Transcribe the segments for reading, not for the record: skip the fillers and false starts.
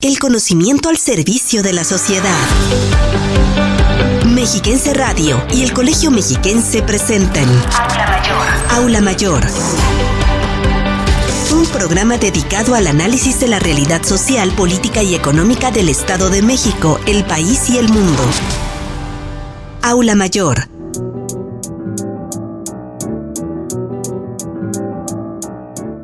El conocimiento al servicio de la sociedad. Mexiquense Radio y el Colegio Mexiquense presentan Aula Mayor. Aula Mayor. Un programa dedicado al análisis de la realidad social, política y económica del Estado de México, el país y el mundo. Aula Mayor.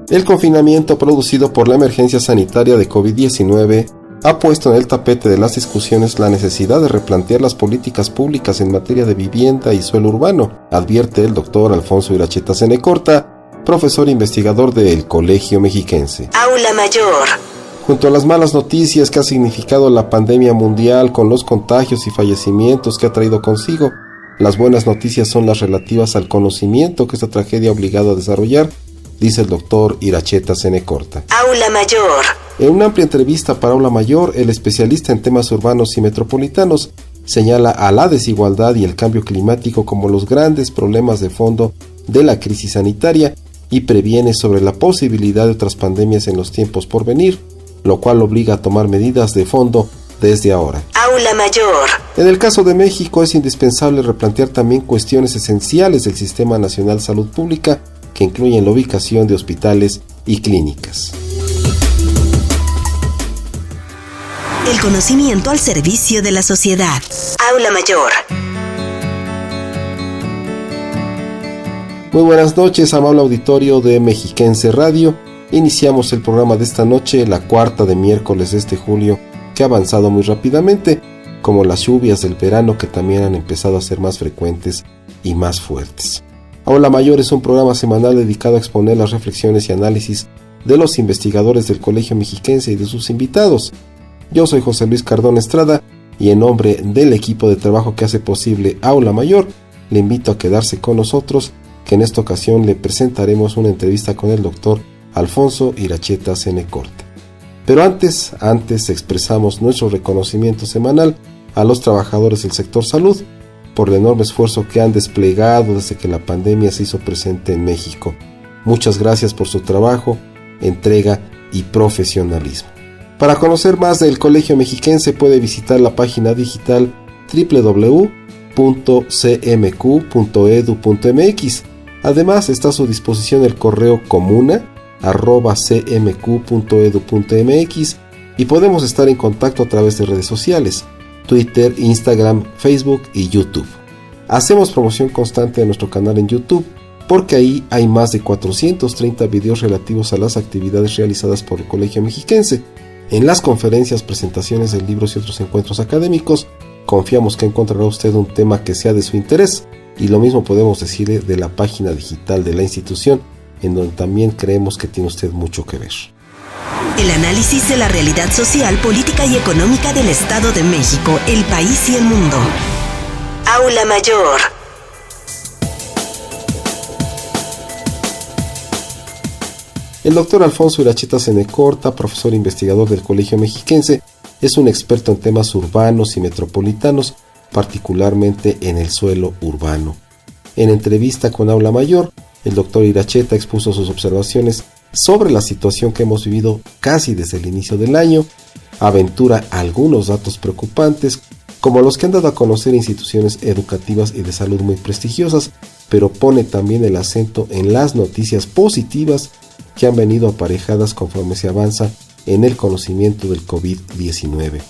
El confinamiento producido por la emergencia sanitaria de COVID-19 ha puesto en el tapete de las discusiones la necesidad de replantear las políticas públicas en materia de vivienda y suelo urbano, advierte el doctor Alfonso Iracheta Cenecorta, profesor investigador del Colegio Mexiquense. Aula Mayor. Junto a las malas noticias que ha significado la pandemia mundial con los contagios y fallecimientos que ha traído consigo, las buenas noticias son las relativas al conocimiento que esta tragedia ha obligado a desarrollar, dice el doctor Iracheta Cenecorta. Aula Mayor. En una amplia entrevista para Aula Mayor, el especialista en temas urbanos y metropolitanos señala a la desigualdad y el cambio climático como los grandes problemas de fondo de la crisis sanitaria y previene sobre la posibilidad de otras pandemias en los tiempos por venir, lo cual obliga a tomar medidas de fondo desde ahora. Aula Mayor. En el caso de México es indispensable replantear también cuestiones esenciales del Sistema Nacional de Salud Pública que incluyen la ubicación de hospitales y clínicas. El conocimiento al servicio de la sociedad. Aula Mayor. Muy buenas noches, amable auditorio de Mexiquense Radio. Iniciamos el programa de esta noche, la cuarta de miércoles de este julio, que ha avanzado muy rápidamente, como las lluvias del verano que también han empezado a ser más frecuentes y más fuertes. Aula Mayor es un programa semanal dedicado a exponer las reflexiones y análisis de los investigadores del Colegio Mexiquense y de sus invitados. Yo soy José Luis Cardón Estrada y en nombre del equipo de trabajo que hace posible Aula Mayor, le invito a quedarse con nosotros, que en esta ocasión le presentaremos una entrevista con el doctor Alfonso Iracheta Cenecorta. Pero antes expresamos nuestro reconocimiento semanal a los trabajadores del sector salud, por el enorme esfuerzo que han desplegado desde que la pandemia se hizo presente en México. Muchas gracias por su trabajo, entrega y profesionalismo. Para conocer más del Colegio Mexiquense puede visitar la página digital www.cmq.edu.mx. Además está a su disposición el correo comuna@cmq.edu.mx y podemos estar en contacto a través de redes sociales, Twitter, Instagram, Facebook y YouTube. Hacemos promoción constante de nuestro canal en YouTube porque ahí hay más de 430 videos relativos a las actividades realizadas por el Colegio Mexiquense. En las conferencias, presentaciones de libros y otros encuentros académicos, confiamos que encontrará usted un tema que sea de su interés y lo mismo podemos decirle de la página digital de la institución, en donde también creemos que tiene usted mucho que ver. El análisis de la realidad social, política y económica del Estado de México, el país y el mundo. Aula Mayor. El doctor Alfonso Iracheta Cenecorta, profesor investigador del Colegio Mexiquense, es un experto en temas urbanos y metropolitanos, particularmente en el suelo urbano. En entrevista con Aula Mayor, el doctor Iracheta expuso sus observaciones sobre la situación que hemos vivido casi desde el inicio del año, aventura algunos datos preocupantes, como los que han dado a conocer instituciones educativas y de salud muy prestigiosas, pero pone también el acento en las noticias positivas que han venido aparejadas conforme se avanza en el conocimiento del COVID-19.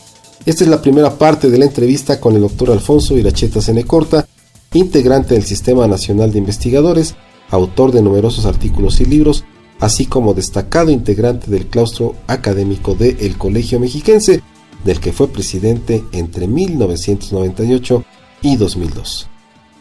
Esta es la primera parte de la entrevista con el doctor Alfonso Iracheta Cenecorta, integrante del Sistema Nacional de Investigadores, autor de numerosos artículos y libros, así como destacado integrante del claustro académico del Colegio Mexiquense, del que fue presidente entre 1998 y 2002.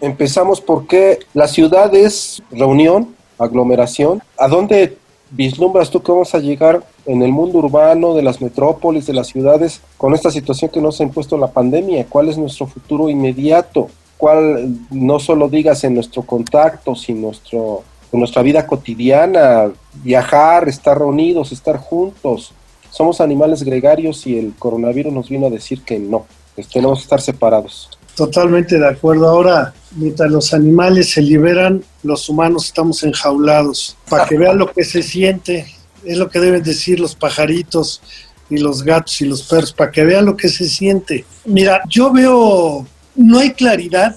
Empezamos porque la ciudad es reunión, aglomeración. ¿A dónde vislumbras tú que vamos a llegar en el mundo urbano, de las metrópolis, de las ciudades, con esta situación que nos ha impuesto la pandemia? ¿Cuál es nuestro futuro inmediato? ¿Cuál, no solo digas en nuestro contacto, sino en nuestra vida cotidiana, viajar, estar reunidos, estar juntos? Somos animales gregarios y el coronavirus nos vino a decir que no, tenemos que estar separados. Totalmente de acuerdo. Ahora, mientras los animales se liberan, los humanos estamos enjaulados. Para que vean lo que se siente, es lo que deben decir los pajaritos. y los gatos y los perros para que vean lo que se siente. Mira, yo veo, no hay claridad.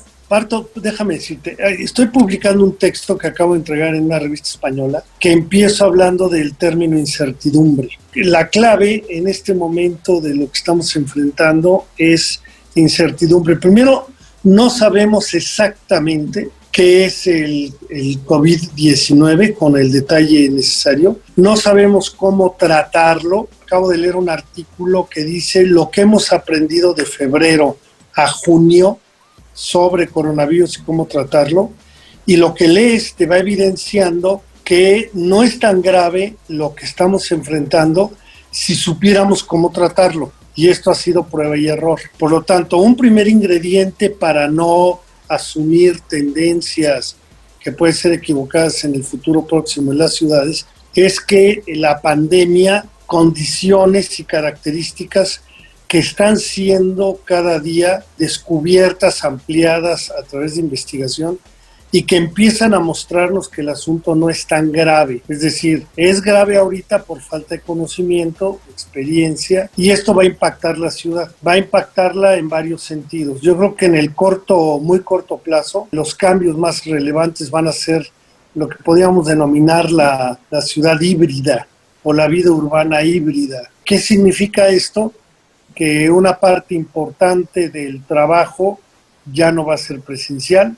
Déjame decirte, estoy publicando un texto que acabo de entregar en una revista española que empiezo hablando del término incertidumbre. La clave en este momento de lo que estamos enfrentando es incertidumbre. Primero, no sabemos exactamente qué es el COVID-19 con el detalle necesario. No sabemos cómo tratarlo. Acabo de leer un artículo que dice lo que hemos aprendido de febrero a junio sobre coronavirus y cómo tratarlo, y lo que lees te va evidenciando que no es tan grave lo que estamos enfrentando si supiéramos cómo tratarlo, y esto ha sido prueba y error. Por lo tanto, un primer ingrediente para no asumir tendencias que pueden ser equivocadas en el futuro próximo en las ciudades es que la pandemia, condiciones y características que están siendo cada día descubiertas, ampliadas a través de investigación y que empiezan a mostrarnos que el asunto no es tan grave. Es decir, es grave ahorita por falta de conocimiento, experiencia, y esto va a impactar la ciudad, va a impactarla en varios sentidos. Yo creo que en el muy corto plazo, los cambios más relevantes van a ser lo que podríamos denominar la ciudad híbrida o la vida urbana híbrida. ¿Qué significa esto? Que una parte importante del trabajo ya no va a ser presencial,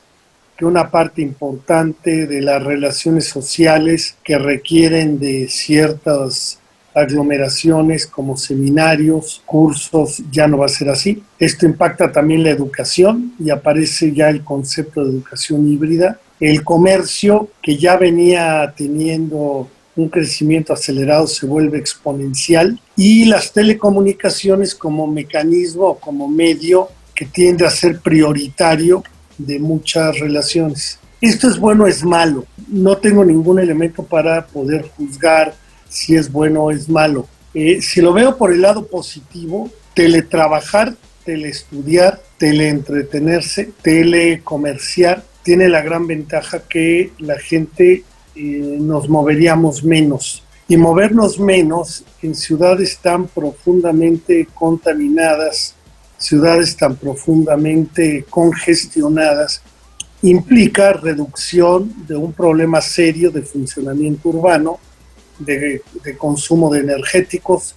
que una parte importante de las relaciones sociales que requieren de ciertas aglomeraciones como seminarios, cursos, ya no va a ser así. Esto impacta también la educación y aparece ya el concepto de educación híbrida. El comercio, que ya venía teniendo un crecimiento acelerado, se vuelve exponencial, y las telecomunicaciones como mecanismo, como medio que tiende a ser prioritario de muchas relaciones. ¿Esto es bueno o es malo? No tengo ningún elemento para poder juzgar si es bueno o es malo. Si lo veo por el lado positivo, teletrabajar, teleestudiar, teleentretenerse, telecomerciar, tiene la gran ventaja que la gente nos moveríamos menos. Y movernos menos en ciudades tan profundamente contaminadas, ciudades tan profundamente congestionadas, implica reducción de un problema serio de funcionamiento urbano, de consumo de energéticos,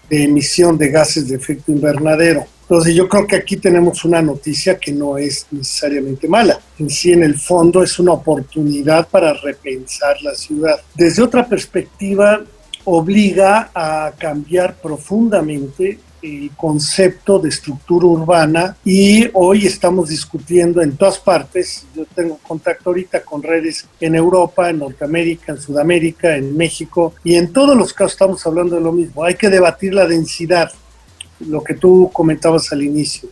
de emisión de gases de efecto invernadero. Entonces yo creo que aquí tenemos una noticia que no es necesariamente mala. En sí, en el fondo, es una oportunidad para repensar la ciudad. Desde otra perspectiva, obliga a cambiar profundamente el concepto de estructura urbana, y hoy estamos discutiendo en todas partes. Yo tengo contacto ahorita con redes en Europa, en Norteamérica, en Sudamérica, en México, y en todos los casos estamos hablando de lo mismo. Hay que debatir la densidad, lo que tú comentabas al inicio.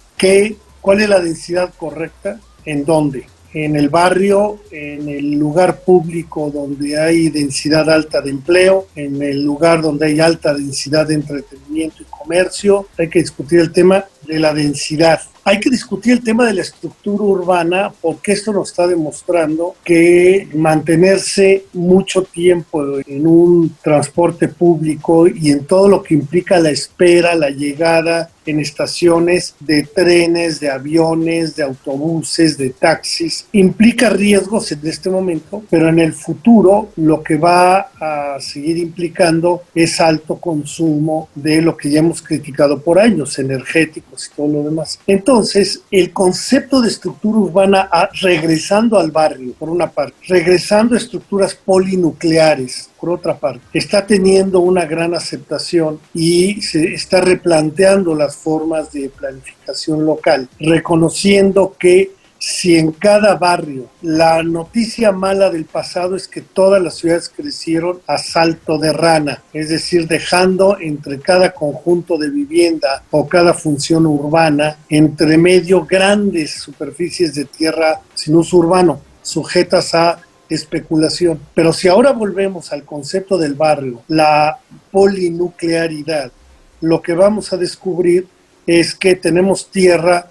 ¿Cuál es la densidad correcta? ¿En dónde? En el barrio, en el lugar público donde hay densidad alta de empleo, en el lugar donde hay alta densidad de entretenimiento y comercio. Hay que discutir el tema de la densidad. Hay que discutir el tema de la estructura urbana, porque esto nos está demostrando que mantenerse mucho tiempo en un transporte público y en todo lo que implica la espera, la llegada en estaciones de trenes, de aviones, de autobuses, de taxis, implica riesgos en este momento, pero en el futuro lo que va a seguir implicando es alto consumo de lo que ya hemos criticado por años, energéticos y todo lo demás. Entonces, el concepto de estructura urbana, regresando al barrio, por una parte, regresando a estructuras polinucleares, por otra parte, está teniendo una gran aceptación y se está replanteando las formas de planificación local, reconociendo que si en cada barrio, la noticia mala del pasado es que todas las ciudades crecieron a salto de rana, es decir, dejando entre cada conjunto de vivienda o cada función urbana, entre medio, grandes superficies de tierra sin uso urbano, sujetas a especulación. Pero si ahora volvemos al concepto del barrio, la polinuclearidad, lo que vamos a descubrir es que tenemos tierra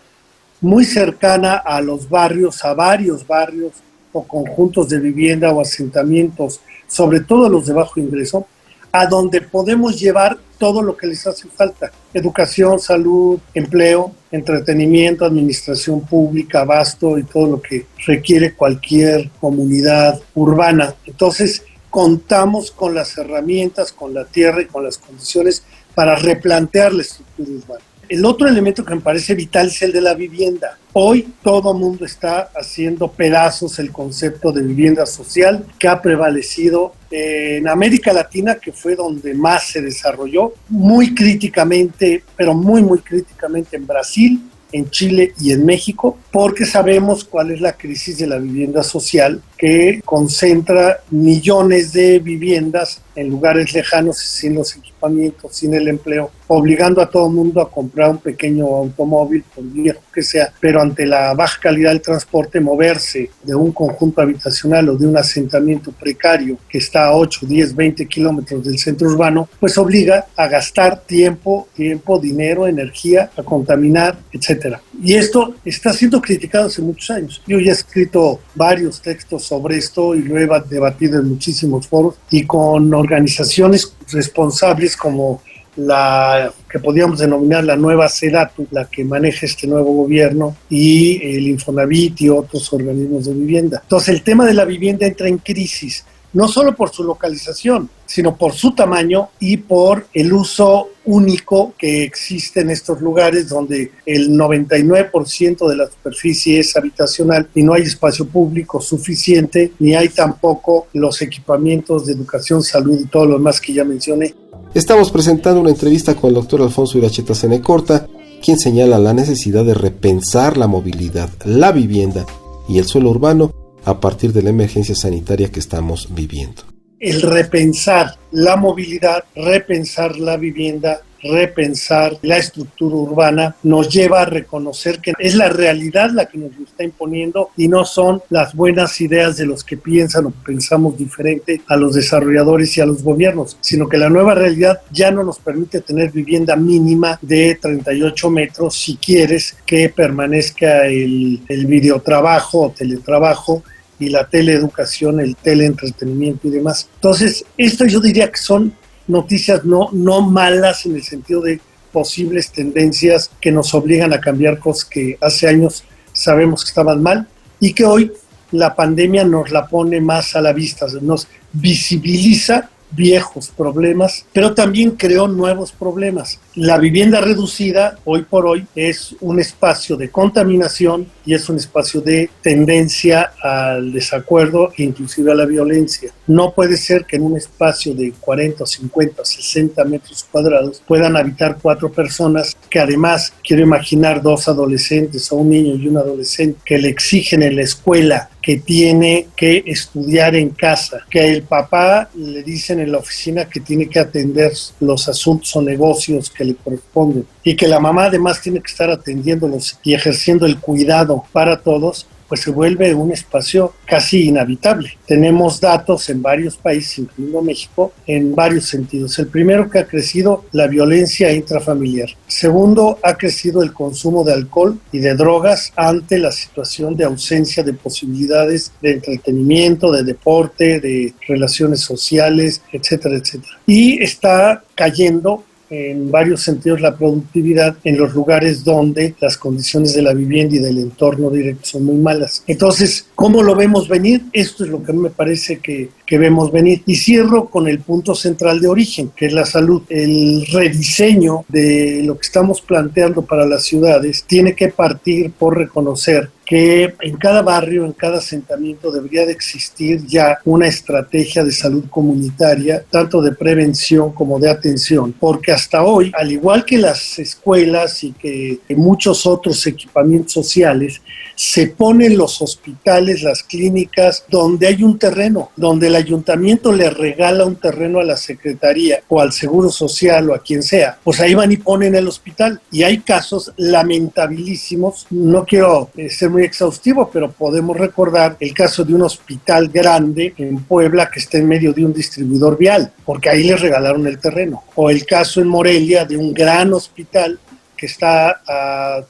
muy cercana a los barrios, a varios barrios o conjuntos de vivienda o asentamientos, sobre todo los de bajo ingreso, a donde podemos llevar todo lo que les hace falta: educación, salud, empleo, entretenimiento, administración pública, abasto y todo lo que requiere cualquier comunidad urbana. Entonces, contamos con las herramientas, con la tierra y con las condiciones para replantear la estructura urbana. El otro elemento que me parece vital es el de la vivienda. Hoy todo el mundo está haciendo pedazos el concepto de vivienda social que ha prevalecido en América Latina, que fue donde más se desarrolló, muy críticamente, pero muy críticamente en Brasil, en Chile y en México, porque sabemos cuál es la crisis de la vivienda social, que concentra millones de viviendas en lugares lejanos, sin los equipamientos, sin el empleo, obligando a todo el mundo a comprar un pequeño automóvil, por viejo que sea, pero ante la baja calidad del transporte, moverse de un conjunto habitacional o de un asentamiento precario que está a 8, 10, 20 kilómetros del centro urbano, pues obliga a gastar tiempo, dinero, energía, a contaminar, etcétera. Y esto está siendo criticado hace muchos años. Yo ya he escrito varios textos sobre esto y lo he debatido en muchísimos foros y con organizaciones responsables como la que podríamos denominar la nueva SEDATU, la que maneja este nuevo gobierno, y el Infonavit y otros organismos de vivienda. Entonces el tema de la vivienda entra en crisis, no solo por su localización, sino por su tamaño y por el uso único que existe en estos lugares donde el 99% de la superficie es habitacional y no hay espacio público suficiente, ni hay tampoco los equipamientos de educación, salud y todo lo demás que ya mencioné. Estamos presentando una entrevista con el doctor Alfonso Iracheta Cenecorta, quien señala la necesidad de repensar la movilidad, la vivienda y el suelo urbano a partir de la emergencia sanitaria que estamos viviendo. El repensar la movilidad, repensar la vivienda, repensar la estructura urbana nos lleva a reconocer que es la realidad la que nos lo está imponiendo y no son las buenas ideas de los que piensan o pensamos diferente a los desarrolladores y a los gobiernos, sino que la nueva realidad ya no nos permite tener vivienda mínima de 38 metros si quieres que permanezca el videotrabajo o teletrabajo y la teleeducación, el teleentretenimiento y demás. Entonces, esto yo diría que son noticias no malas en el sentido de posibles tendencias que nos obligan a cambiar cosas que hace años sabemos que estaban mal y que hoy la pandemia nos la pone más a la vista, nos visibiliza viejos problemas, pero también creó nuevos problemas. La vivienda reducida, hoy por hoy, es un espacio de contaminación y es un espacio de tendencia al desacuerdo e inclusive a la violencia. No puede ser que en un espacio de 40, 50, 60 metros cuadrados puedan habitar 4 personas que además, quiero imaginar 2 adolescentes o un niño y un adolescente que le exigen en la escuela que tiene que estudiar en casa, que el papá le dicen en la oficina que tiene que atender los asuntos o negocios que le corresponden y que la mamá además tiene que estar atendiéndolos y ejerciendo el cuidado para todos, pues se vuelve un espacio casi inhabitable. Tenemos datos en varios países, incluyendo México, en varios sentidos. El primero, que ha crecido la violencia intrafamiliar. Segundo, ha crecido el consumo de alcohol y de drogas ante la situación de ausencia de posibilidades de entretenimiento, de deporte, de relaciones sociales, etcétera, etcétera. Y está cayendo en varios sentidos la productividad en los lugares donde las condiciones de la vivienda y del entorno directo son muy malas. Entonces, ¿cómo lo vemos venir? Esto es lo que a mí me parece que vemos venir. Y cierro con el punto central de origen, que es la salud. El rediseño de lo que estamos planteando para las ciudades tiene que partir por reconocer que en cada barrio, en cada asentamiento debería de existir ya una estrategia de salud comunitaria, tanto de prevención como de atención, porque hasta hoy, al igual que las escuelas y que muchos otros equipamientos sociales, se ponen los hospitales, las clínicas, donde hay un terreno, donde el ayuntamiento le regala un terreno a la secretaría o al Seguro Social o a quien sea, pues ahí van y ponen el hospital. Y hay casos lamentabilísimos, no quiero ser muy exhaustivo, pero podemos recordar el caso de un hospital grande en Puebla que está en medio de un distribuidor vial, porque ahí les regalaron el terreno. O el caso en Morelia de un gran hospital que está a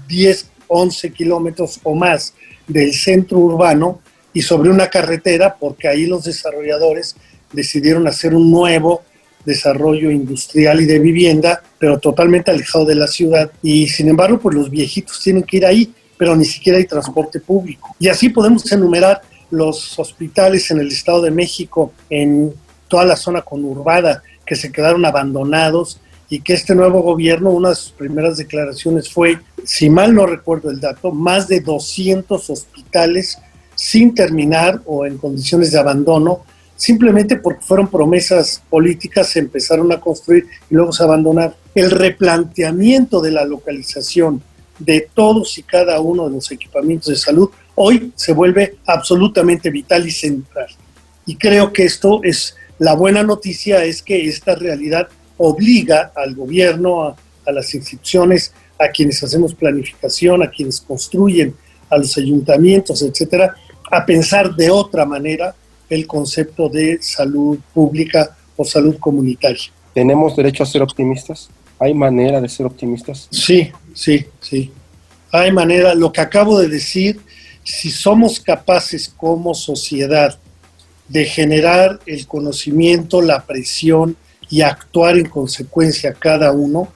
10, 11 kilómetros o más del centro urbano y sobre una carretera, porque ahí los desarrolladores decidieron hacer un nuevo desarrollo industrial y de vivienda, pero totalmente alejado de la ciudad. Y sin embargo, pues los viejitos tienen que ir ahí, pero ni siquiera hay transporte público. Y así podemos enumerar los hospitales en el Estado de México, en toda la zona conurbada, que se quedaron abandonados, y que este nuevo gobierno, una de sus primeras declaraciones fue, si mal no recuerdo el dato, más de 200 hospitales sin terminar o en condiciones de abandono, simplemente porque fueron promesas políticas, se empezaron a construir y luego se abandonaron. El replanteamiento de la localización de todos y cada uno de los equipamientos de salud hoy se vuelve absolutamente vital y central. Y creo que esto es, la buena noticia es que esta realidad obliga al gobierno, a las instituciones, a quienes hacemos planificación, a quienes construyen, a los ayuntamientos, etcétera, a pensar de otra manera el concepto de salud pública o salud comunitaria. ¿Tenemos derecho a ser optimistas? ¿Hay manera de ser optimistas? Sí. Hay manera. Lo que acabo de decir, si somos capaces como sociedad de generar el conocimiento, la presión y actuar en consecuencia cada uno,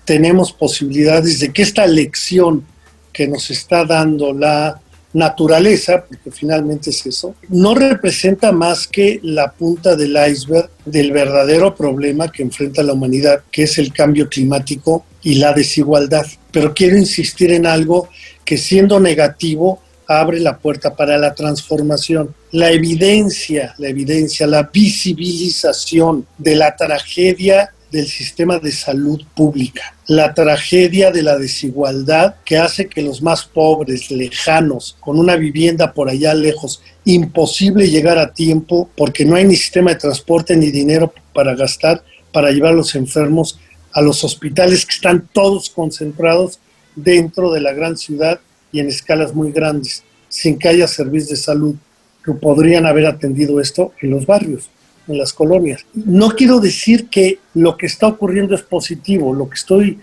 tenemos posibilidades de que esta lección que nos está dando la naturaleza, porque finalmente es eso, no representa más que la punta del iceberg del verdadero problema que enfrenta la humanidad, que es el cambio climático y la desigualdad. Pero quiero insistir en algo que, siendo negativo, abre la puerta para la transformación. La evidencia, la visibilización de la tragedia del sistema de salud pública, la tragedia de la desigualdad que hace que los más pobres, lejanos, con una vivienda por allá lejos, imposible llegar a tiempo porque no hay ni sistema de transporte ni dinero para gastar para llevar a los enfermos a los hospitales que están todos concentrados dentro de la gran ciudad y en escalas muy grandes, sin que haya servicios de salud que podrían haber atendido esto en los barrios, en las colonias. No quiero decir que lo que está ocurriendo es positivo, lo que estoy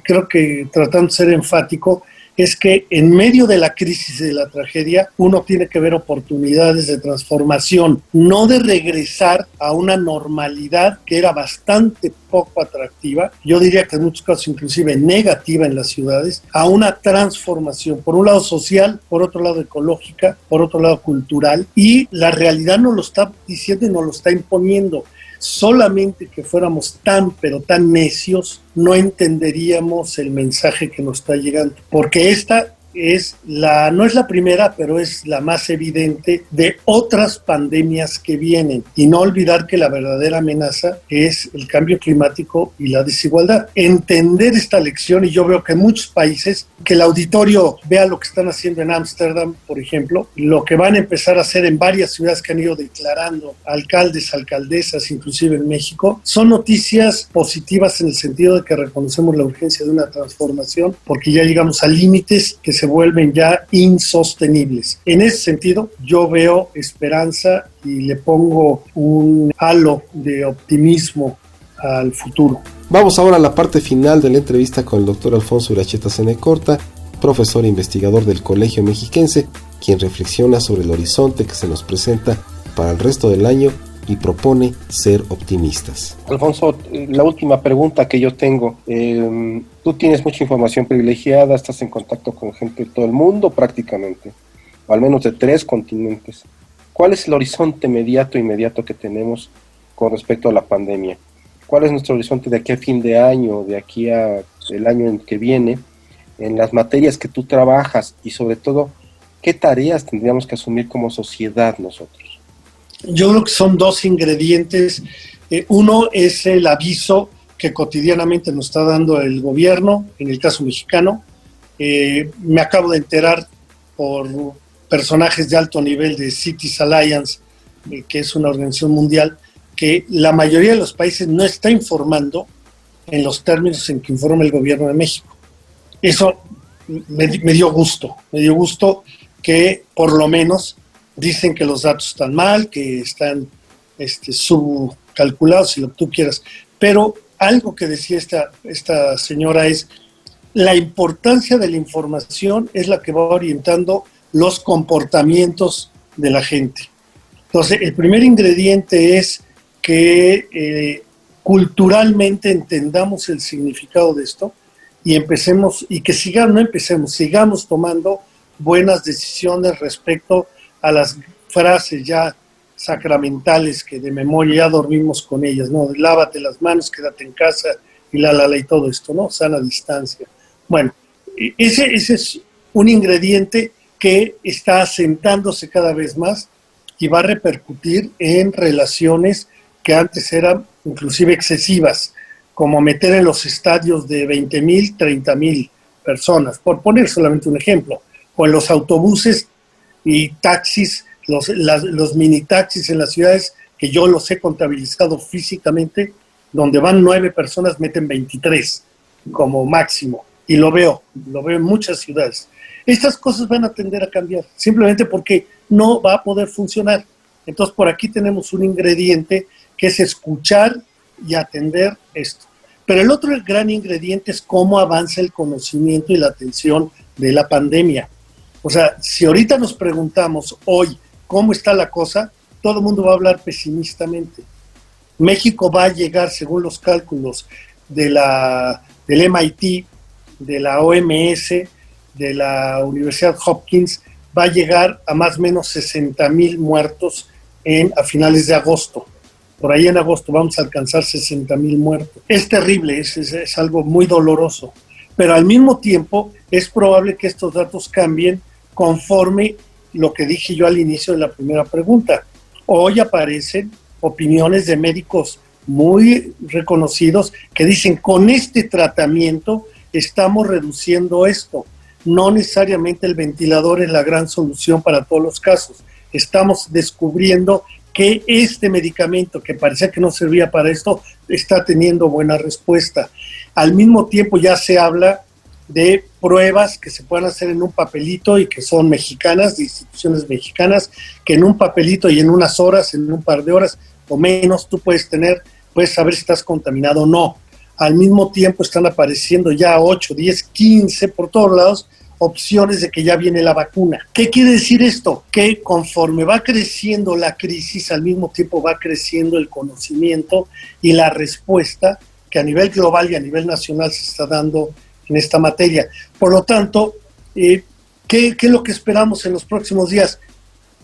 creo que tratando de ser enfático es que en medio de la crisis y de la tragedia uno tiene que ver oportunidades de transformación, no de regresar a una normalidad que era bastante poco atractiva, yo diría que en muchos casos inclusive negativa en las ciudades, a una transformación, por un lado social, por otro lado ecológica, por otro lado cultural, y la realidad nos lo está diciendo y nos lo está imponiendo. Solamente que fuéramos pero tan necios, no entenderíamos el mensaje que nos está llegando, porque esta no es la primera, pero es la más evidente de otras pandemias que vienen, y no olvidar que la verdadera amenaza es el cambio climático y la desigualdad. Entender esta lección, y yo veo que en muchos países, que el auditorio vea lo que están haciendo en Ámsterdam, por ejemplo, lo que van a empezar a hacer en varias ciudades que han ido declarando alcaldes, alcaldesas, inclusive en México, son noticias positivas en el sentido de que reconocemos la urgencia de una transformación, porque ya llegamos a límites que se vuelven ya insostenibles. En ese sentido, yo veo esperanza y le pongo un halo de optimismo al futuro. Vamos ahora a la parte final de la entrevista con el doctor Alfonso Uracheta Cenecorta, profesor e investigador del Colegio Mexiquense, quien reflexiona sobre el horizonte que se nos presenta para el resto del año y propone ser optimistas. Alfonso, la última pregunta que yo tengo, tú tienes mucha información privilegiada, estás en contacto con gente de todo el mundo prácticamente, o al menos de 3 continentes. ¿Cuál es el horizonte inmediato que tenemos con respecto a la pandemia? ¿Cuál es nuestro horizonte de aquí a fin de año, de aquí a el año en que viene, en las materias que tú trabajas y sobre todo, qué tareas tendríamos que asumir como sociedad nosotros? Yo creo que son 2 ingredientes. Uno es el aviso que cotidianamente nos está dando el gobierno, en el caso mexicano. Me acabo de enterar por personajes de alto nivel de Cities Alliance, que es una organización mundial, que la mayoría de los países no está informando en los términos en que informa el gobierno de México. Eso me dio gusto que por lo menos dicen que los datos están mal, que están subcalculados, si lo que tú quieras. Pero algo que decía esta señora es, la importancia de la información es la que va orientando los comportamientos de la gente. Entonces, el primer ingrediente es que culturalmente entendamos el significado de esto y empecemos, y que sigamos tomando buenas decisiones respecto a las frases ya sacramentales que de memoria ya dormimos con ellas, ¿no? Lávate las manos, quédate en casa y y todo esto, ¿no? Sana distancia. Bueno, ese es un ingrediente que está asentándose cada vez más y va a repercutir en relaciones que antes eran inclusive excesivas, como meter en los estadios de 20,000, 30,000 personas, por poner solamente un ejemplo, o en los autobuses y taxis, los mini taxis en las ciudades, que yo los he contabilizado físicamente, donde van 9 personas, meten 23 como máximo, y lo veo en muchas ciudades. Estas cosas van a tender a cambiar, simplemente porque no va a poder funcionar. Entonces, por aquí tenemos un ingrediente que es escuchar y atender esto. Pero el otro gran ingrediente es cómo avanza el conocimiento y la atención de la pandemia. O sea, si ahorita nos preguntamos hoy cómo está la cosa, todo el mundo va a hablar pesimistamente. México va a llegar, según los cálculos del MIT, de la OMS, de la Universidad Hopkins, va a llegar a más o menos 60,000 muertos a finales de agosto. Por ahí en agosto vamos a alcanzar 60,000 muertos. Es terrible, es algo muy doloroso, pero al mismo tiempo es probable que estos datos cambien conforme lo que dije yo al inicio de la primera pregunta. Hoy aparecen opiniones de médicos muy reconocidos que dicen, con este tratamiento estamos reduciendo esto. No necesariamente el ventilador es la gran solución para todos los casos. Estamos descubriendo que este medicamento, que parecía que no servía para esto, está teniendo buena respuesta. Al mismo tiempo ya se habla de pruebas que se pueden hacer en un papelito y que son mexicanas, de instituciones mexicanas, que en un papelito y en unas horas, en un par de horas o menos, tú puedes saber si estás contaminado o no. Al mismo tiempo están apareciendo ya 8, 10, 15 por todos lados opciones de que ya viene la vacuna. ¿Qué quiere decir esto? Que conforme va creciendo la crisis, al mismo tiempo va creciendo el conocimiento y la respuesta que a nivel global y a nivel nacional se está dando en esta materia. Por lo tanto, ¿qué es lo que esperamos en los próximos días?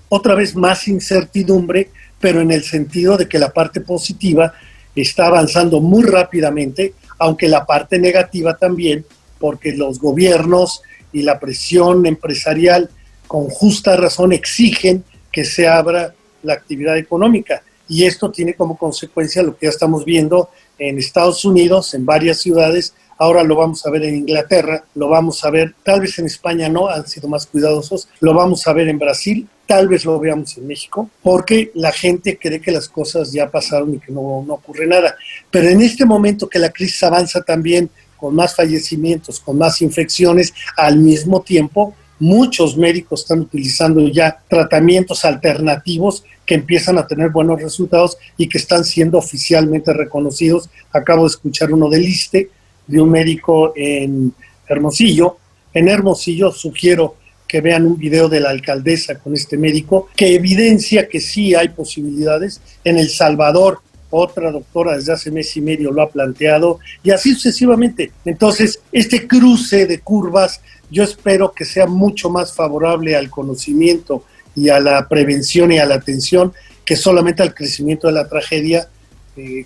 Otra vez más incertidumbre, pero en el sentido de que la parte positiva está avanzando muy rápidamente, aunque la parte negativa también, porque los gobiernos y la presión empresarial con justa razón exigen que se abra la actividad económica. Y esto tiene como consecuencia lo que ya estamos viendo en Estados Unidos, en varias ciudades. Ahora lo vamos a ver en Inglaterra, lo vamos a ver, tal vez en España no, han sido más cuidadosos, lo vamos a ver en Brasil, tal vez lo veamos en México, porque la gente cree que las cosas ya pasaron y que no ocurre nada. Pero en este momento que la crisis avanza también con más fallecimientos, con más infecciones, al mismo tiempo muchos médicos están utilizando ya tratamientos alternativos que empiezan a tener buenos resultados y que están siendo oficialmente reconocidos. Acabo de escuchar uno del ISSSTE, de un médico en Hermosillo. En Hermosillo sugiero que vean un video de la alcaldesa con este médico que evidencia que sí hay posibilidades. En El Salvador, otra doctora desde hace mes y medio lo ha planteado, y así sucesivamente. Entonces, este cruce de curvas yo espero que sea mucho más favorable al conocimiento y a la prevención y a la atención que solamente al crecimiento de la tragedia,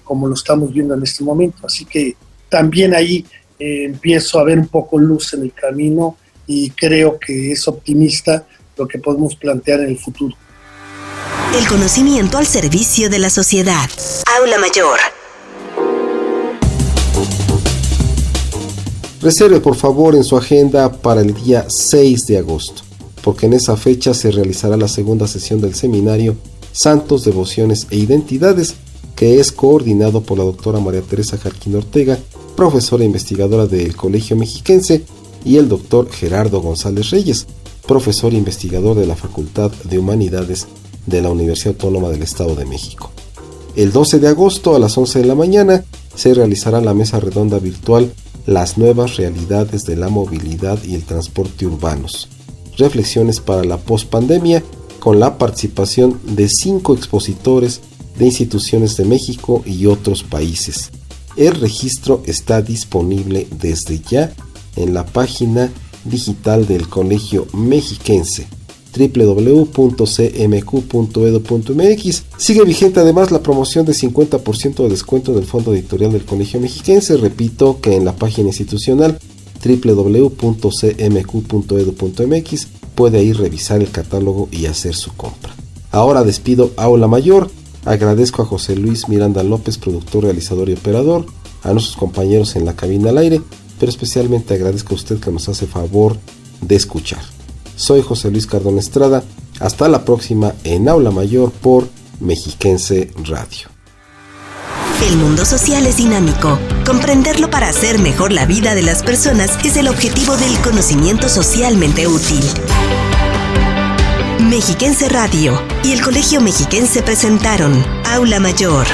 como lo estamos viendo en este momento. Así que también ahí empiezo a ver un poco luz en el camino y creo que es optimista lo que podemos plantear en el futuro. El conocimiento al servicio de la sociedad. Aula Mayor. Reserve por favor en su agenda para el día 6 de agosto, porque en esa fecha se realizará la segunda sesión del seminario Santos, Devociones e Identidades, que es coordinado por la doctora María Teresa Jarquín Ortega, profesora e investigadora del Colegio Mexiquense, y el doctor Gerardo González Reyes, profesor e investigador de la Facultad de Humanidades de la Universidad Autónoma del Estado de México. El 12 de agosto a las 11 de la mañana se realizará la mesa redonda virtual Las nuevas realidades de la movilidad y el transporte urbanos. Reflexiones para la pospandemia, con la participación de 5 expositores de instituciones de México y otros países. El registro está disponible desde ya en la página digital del Colegio Mexiquense, www.cmq.edu.mx. Sigue vigente además la promoción de 50% de descuento del Fondo Editorial del Colegio Mexiquense. Repito que en la página institucional www.cmq.edu.mx puede ir revisar el catálogo y hacer su compra. Ahora despido Aula Mayor. Agradezco a José Luis Miranda López, productor, realizador y operador, a nuestros compañeros en la cabina al aire, pero especialmente agradezco a usted que nos hace favor de escuchar. Soy José Luis Cardona Estrada. Hasta la próxima en Aula Mayor por Mexiquense Radio. El mundo social es dinámico. Comprenderlo para hacer mejor la vida de las personas es el objetivo del conocimiento socialmente útil. Mexiquense Radio y el Colegio Mexiquense presentaron Aula Mayor.